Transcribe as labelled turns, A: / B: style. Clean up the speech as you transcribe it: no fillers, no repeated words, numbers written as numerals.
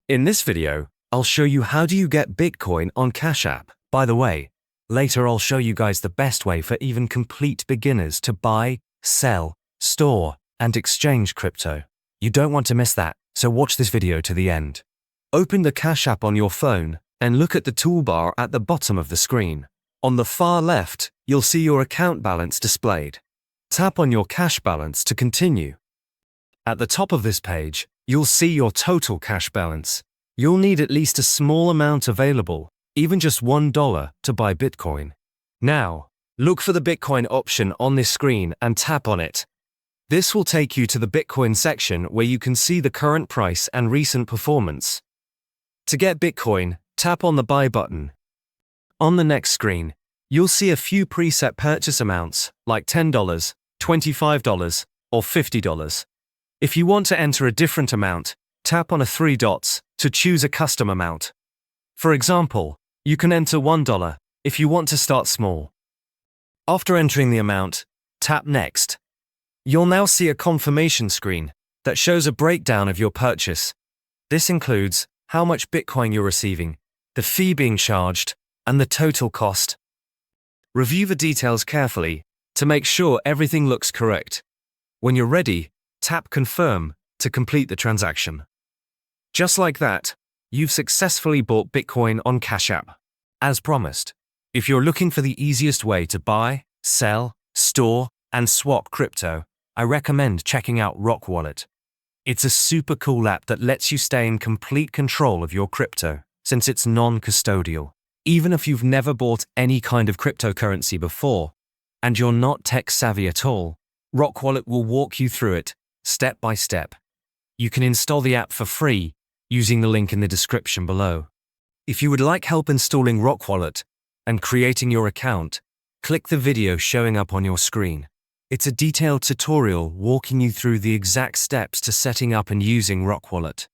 A: In this video, I'll show you how do you get Bitcoin on Cash App. By the way, later I'll show you guys the best way for even complete beginners to buy, sell, store, and exchange crypto. You don't want to miss that, so watch this video to the end. Open the Cash App on your phone and look at the toolbar at the bottom of the screen. On the far left, you'll see your account balance displayed. Tap on your cash balance to continue. At the top of this page, you'll see your total cash balance. You'll need at least a small amount available, even just $1 to buy Bitcoin. Now, look for the Bitcoin option on this screen and tap on it. This will take you to the Bitcoin section where you can see the current price and recent performance. To get Bitcoin, tap on the Buy button. On the next screen, you'll see a few preset purchase amounts like $10, $25, or $50. If you want to enter a different amount, tap on the three dots to choose a custom amount. For example, you can enter $1 if you want to start small. After entering the amount, tap Next. You'll now see a confirmation screen that shows a breakdown of your purchase. This includes how much Bitcoin you're receiving, the fee being charged, and the total cost. Review the details carefully to make sure everything looks correct. When you're ready, tap Confirm to complete the transaction. Just like that, you've successfully bought Bitcoin on Cash App. As promised, if you're looking for the easiest way to buy, sell, store, and swap crypto, I recommend checking out Rock Wallet. It's a super cool app that lets you stay in complete control of your crypto, since it's non-custodial. Even if you've never bought any kind of cryptocurrency before, and you're not tech-savvy at all, Rock Wallet will walk you through it, step by step. You can install the app for free using the link in the description below. If you would like help installing Rock Wallet and creating your account, click the video showing up on your screen. It's a detailed tutorial walking you through the exact steps to setting up and using Rock Wallet.